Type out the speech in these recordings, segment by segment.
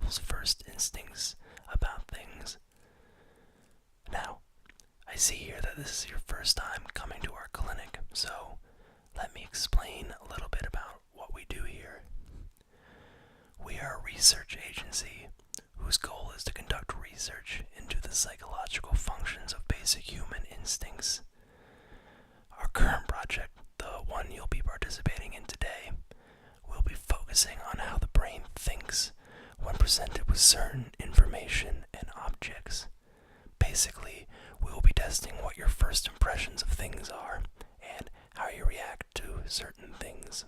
people's first instincts about things. Now, I see here that this is your first time coming to our clinic, so let me explain a little bit about what we do here. We are a research agency whose goal is to conduct research into the psychological functions of basic human instincts. Our current project, the one you'll be participating in today, will be focusing on how the brain thinks when presented with certain information and objects. Basically, we will be testing what your first impressions of things are and how you react to certain things.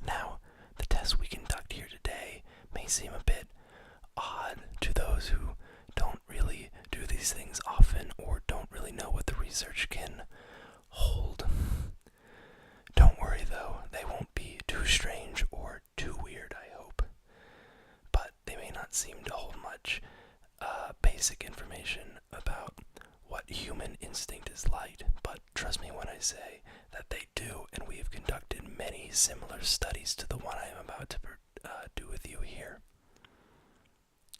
Now, the test we conduct here today may seem a bit odd to those who don't really do these things often or don't really know what the research can hold. Don't worry though, they won't be too strange or too weird, I hope. But they may not seem to hold much basic information about what human instinct is like, but trust me when I say that they do, and we have conducted many similar studies to the one I am about to do with you here.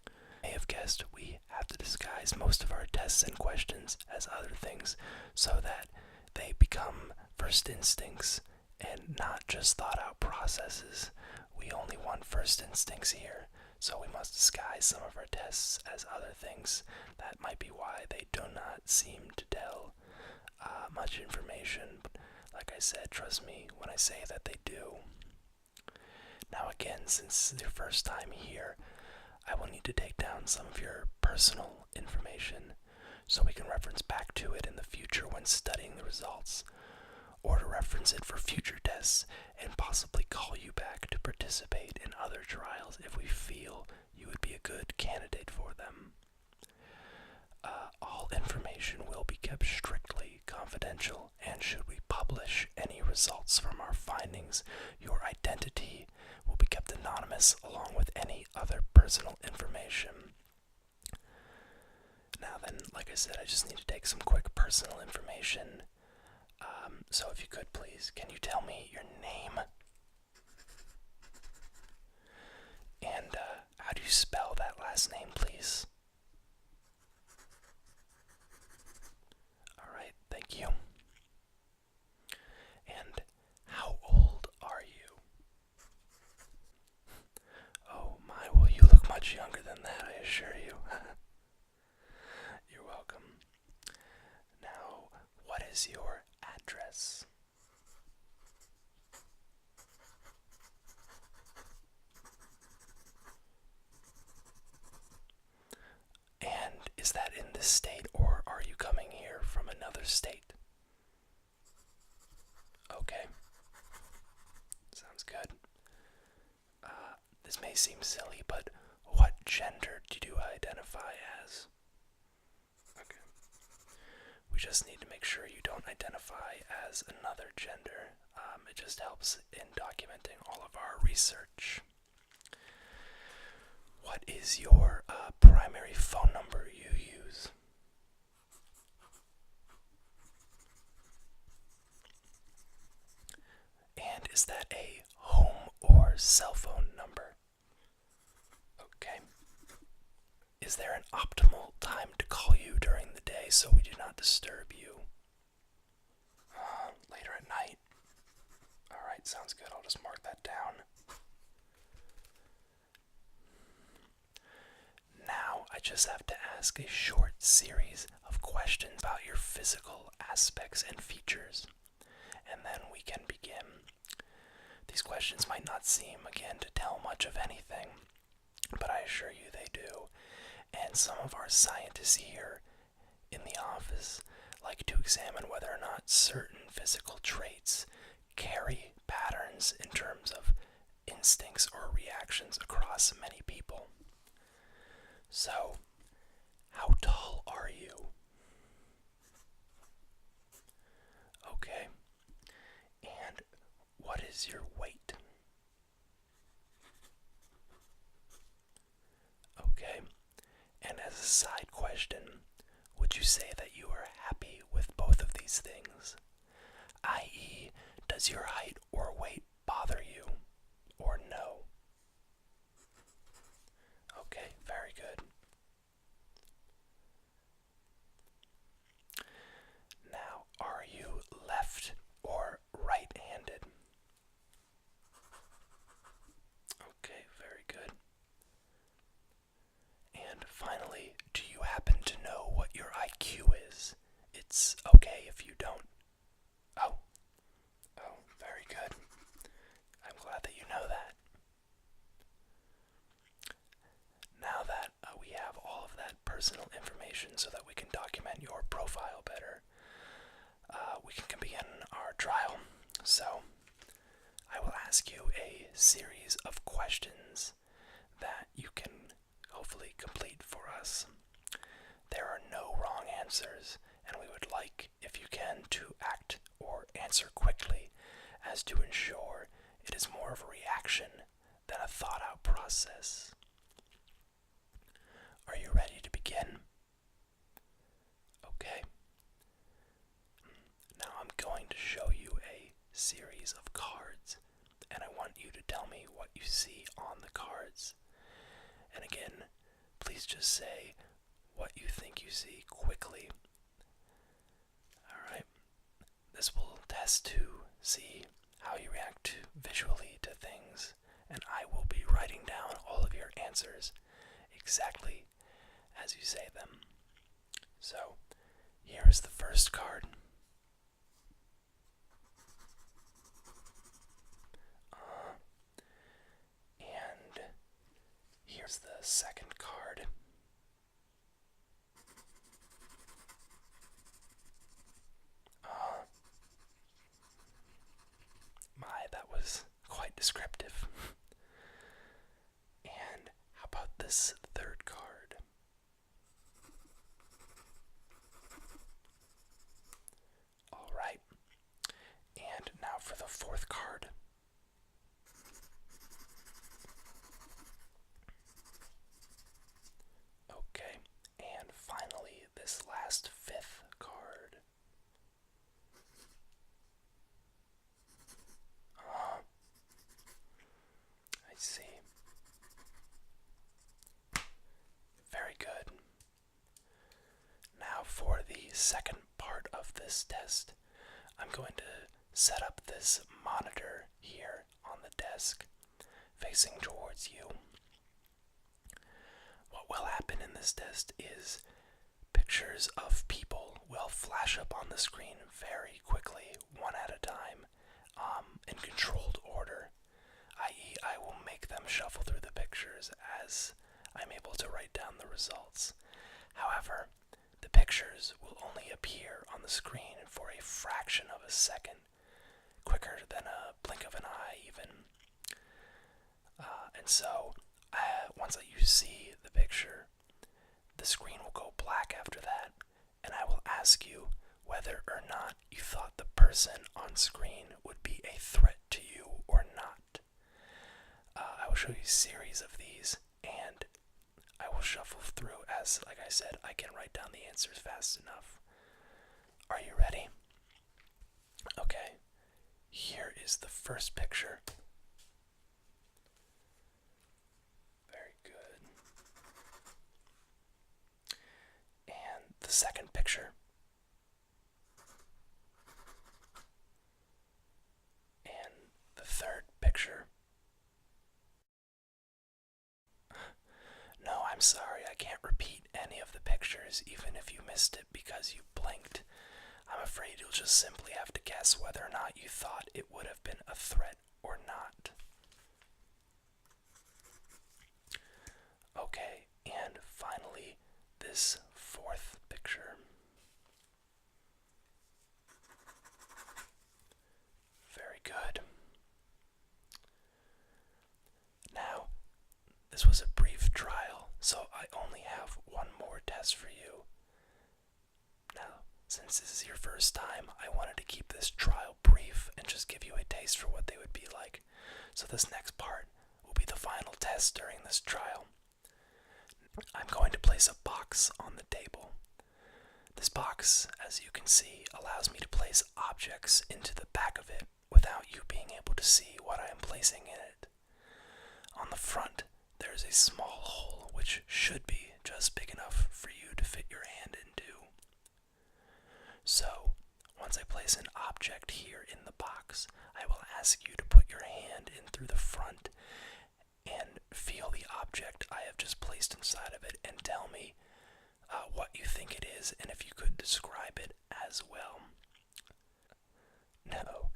You may have guessed we have to disguise most of our tests and questions as other things so that they become first instincts and not just thought out processes. We only want first instincts here, so we must disguise some of our tests as other things. That might be why they do not seem to tell much information. But like I said, trust me when I say that they do. Now again, since it's your first time here, I will need to take down some of your personal information so we can reference back to it in the future when studying the results, or to reference it for future tests and possibly call you back to participate in other trials if we feel you would be a good candidate for them. All information will be kept strictly confidential, and should we publish any results from our findings, your identity will be kept anonymous along with any other personal information. Now then, like I said, I just need to take some quick personal information. So if you could please, can you tell me your name? And how do you spell that last name, please? Alright, thank you. And how old are you? Oh my, well you look much younger than that, I assure you. You're welcome. Now, what is your address? And is that in this state, or are you coming here from another state? Okay. Sounds good. This may seem silly, but what gender do you identify as? Okay. We just need to make sure you don't identify as another gender. It just helps in documenting all of our research. What is your primary phone number you use? And is that a home or cell phone number? Okay. Is there an optimal time to call you during the day so we do not disturb you? Later at night? Alright, sounds good. I'll just mark that down. Now, I just have to ask a short series of questions about your physical aspects and features, and then we can begin. These questions might not seem, again, to tell much of anything, but I assure you they do, and some of our scientists here in the office like to examine whether or not certain physical traits carry patterns in terms of instincts or reactions across many people. So, how tall are you? Okay. And what is your weight? Okay. And as a side question, would you say that you are happy with both of these things? i.e., does your height or weight bother you? Or no? process. Are you ready to begin? Okay. Now I'm going to show you a series of cards, and I want you to tell me what you see on the cards. And again, please just say what you think you see quickly. Alright, this will test to see how you react visually to things, and I will be writing down all of your answers exactly as you say them. So, here is the first card. And here's the second card. That was quite descriptive. And how about this third card? Alright. And now for the fourth card. Okay. And finally, this last fifth card. I see. Very good. Now for the second part of this test, I'm going to set up this monitor here on the desk, facing towards you. What will happen in this test is pictures of people will flash up on the screen very quickly, one at a time, in controlled order, i.e. I will make them shuffle through the pictures as I'm able to write down the results. However, the pictures will only appear on the screen for a fraction of a second, quicker than a blink of an eye even. And so, once you see the picture, the screen will go black after that, and I will ask you whether or not you thought the person on screen would be a threat to you or not. I will show you a series of these, and I will shuffle through as, like I said, I can write down the answers fast enough. Are you ready? Okay, here is the first picture. Very good. And the second picture. And the third picture. No, I'm sorry, I can't repeat any of the pictures, even if you missed it because you blinked. I'm afraid you'll just simply have to guess whether or not you thought it would have been a threat or not. Okay, and finally, this fourth picture. Very good. Now, this was a brief trial, so I only have one more test for you. Now, since this is your first time, I wanted to keep this trial brief and just give you a taste for what they would be like. So this next part will be the final test during this trial. I'm going to place a box on the table. This box, as you can see, allows me to place objects into the back of it without you being able to see what I am placing in it. On the front, there is a small hole which should be just big enough for you to fit your hand into. So, once I place an object here in the box, I will ask you to put your hand in through the front and feel the object I have just placed inside of it and tell me what you think it is and if you could describe it as well. No,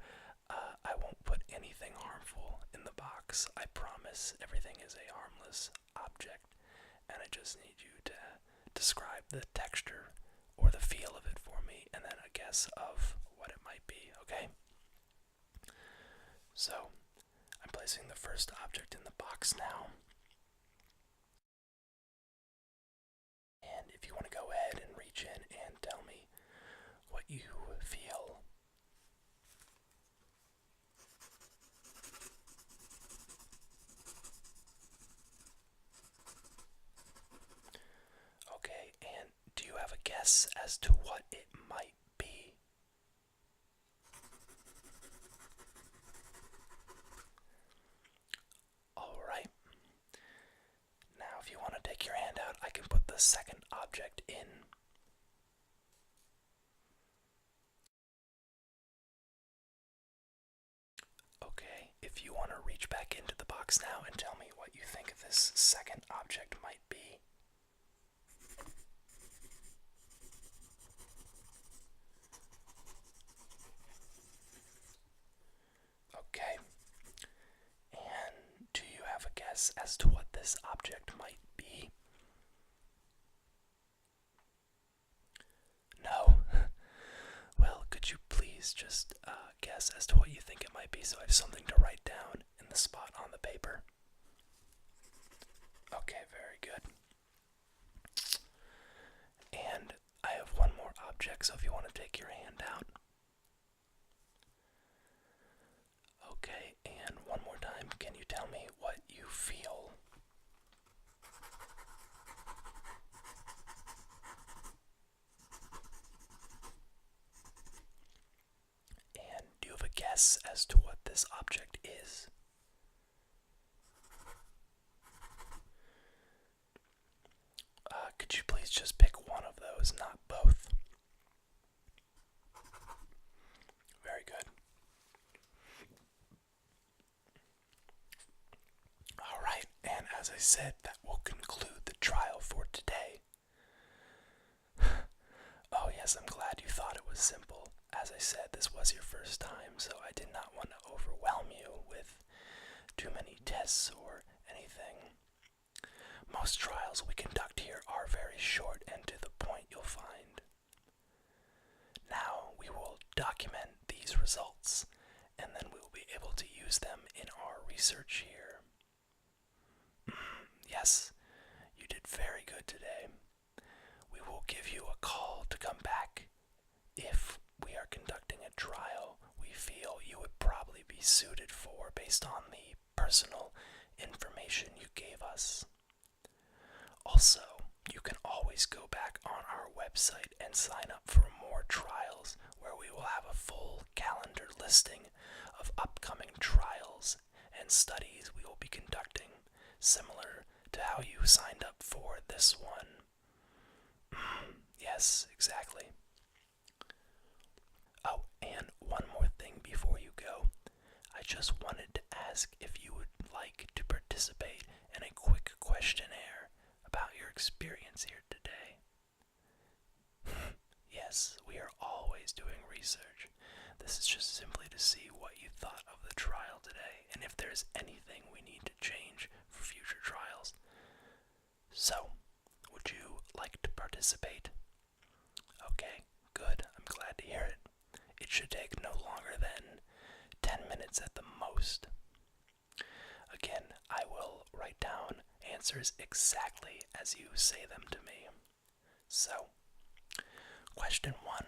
I won't put anything harmful in the box. I promise everything is a harmless object, and I just need you to describe the texture or the feel of it for me and then a guess of what it might be, okay? So, I'm placing the first object in the box now. And if you want to go ahead and reach in and tell me what you feel. guess as to what it might be? Alright. Now, if you want to take your hand out, I can put the second object in. Okay, if you want to reach back into the box now and tell me what you think this second object might be. Okay. And do you have a guess as to what this object might be? No? Well, could you please just guess as to what you think it might be so I have something to write down in the spot on the paper? Okay, very good. And I have one more object, so if you want to take your hand out. Okay, and one more time, can you tell me what you feel? And do you have a guess as to what this object is? Could you please just pick one of those, not both? Very good. Alright, and as I said, that will conclude the trial for today. Oh yes, I'm glad you thought it was simple. As I said, this was your first time, so I did not want to overwhelm you with too many tests or anything. Most trials we conduct here are very short and to the point, you'll find. Now we will document these results, and then we will be able to use them in our research here. Yes, you did very good today. We will give you a call to come back if we are conducting a trial we feel you would probably be suited for based on the personal information you gave us. Also, you can always go back on our website and sign up for more trials where we will have a full calendar listing of upcoming trials and studies we will be conducting, similar to how you signed up for this one. Yes, exactly. Oh, and one more thing before you go. I just wanted to ask if you would like to participate in a quick questionnaire about your experience here today. Yes, we are always doing research. This is just simply to see what you thought of the trial today and if there's anything we need to change for future trials. So, would you like to participate? Okay, good. I'm glad to hear it. It should take no longer than 10 minutes at the most. Again, I will write down answers exactly as you say them to me. So, question 1.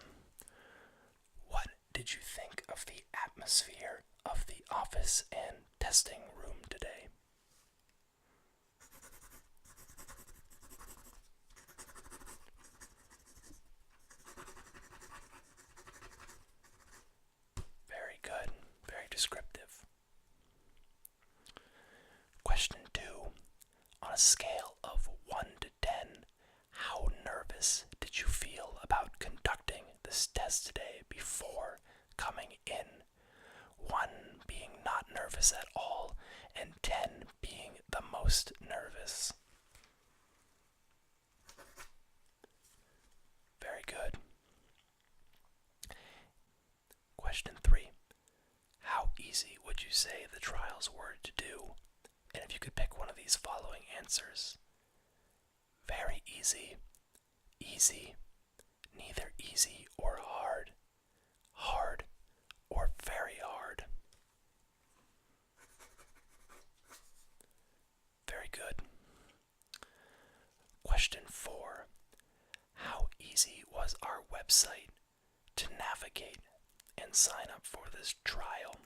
What did you think of the atmosphere of the office and testing room today? Very good. Very descriptive. Question 2. On a scale of 1 to 10, how nervous did you feel about conducting this test today before coming in? 1 being not nervous at all, and 10 being the most nervous. Very good. Question 3. How easy would you say the trials were to do? And if you could pick one of these following answers. Very easy, easy, neither easy or hard, hard or very hard. Very good. Question 4. How easy was our website to navigate and sign up for this trial?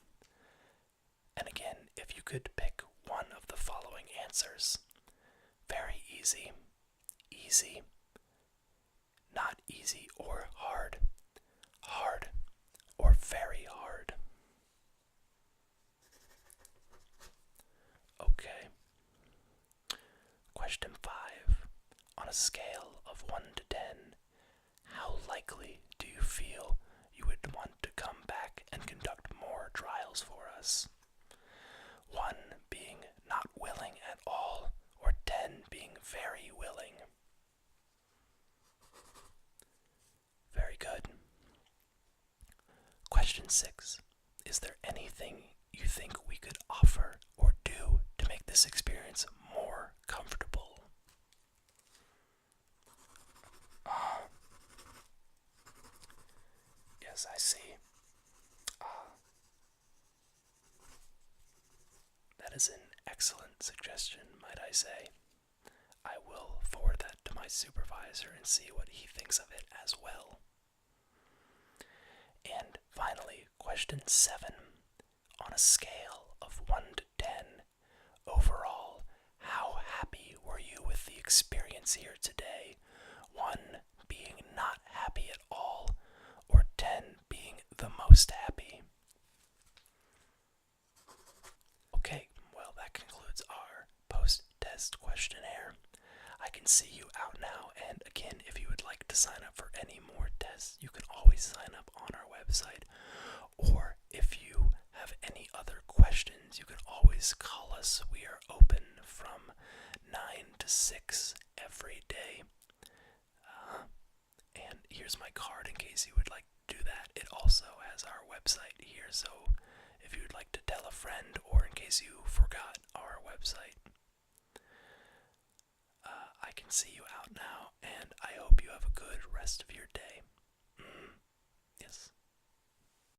And again, if you could pick one of the following answers. Very easy, easy, not easy or hard, hard or very hard. Okay. Question 5. On a scale of 1 to 10, how likely do you feel you would want to come back and conduct more trials for us? 1 being not willing at all, or 10 being very willing. Very good. Question 6. Is there anything you think we could offer or do to make this experience more comfortable? Yes, I see. That is an excellent suggestion, might I say. I will forward that to my supervisor and see what he thinks of it as well. And finally, question 7. On a scale of 1 to 10, overall, how happy were you with the experience here today? 1 being not happy at all, or 10 being the most happy? Okay, well, that concludes our post-test questionnaire. I can see you out now, and again, if you would like to sign up for any more tests, you can always sign up on our website. Or if you have any other questions, you can always call us. We are open from 9 to 6 every day. And here's my card in case you would like to do that. It also has our website here, so if you would like to tell a friend, or in case you forgot our website. I can see you out now, and I hope you have a good rest of your day.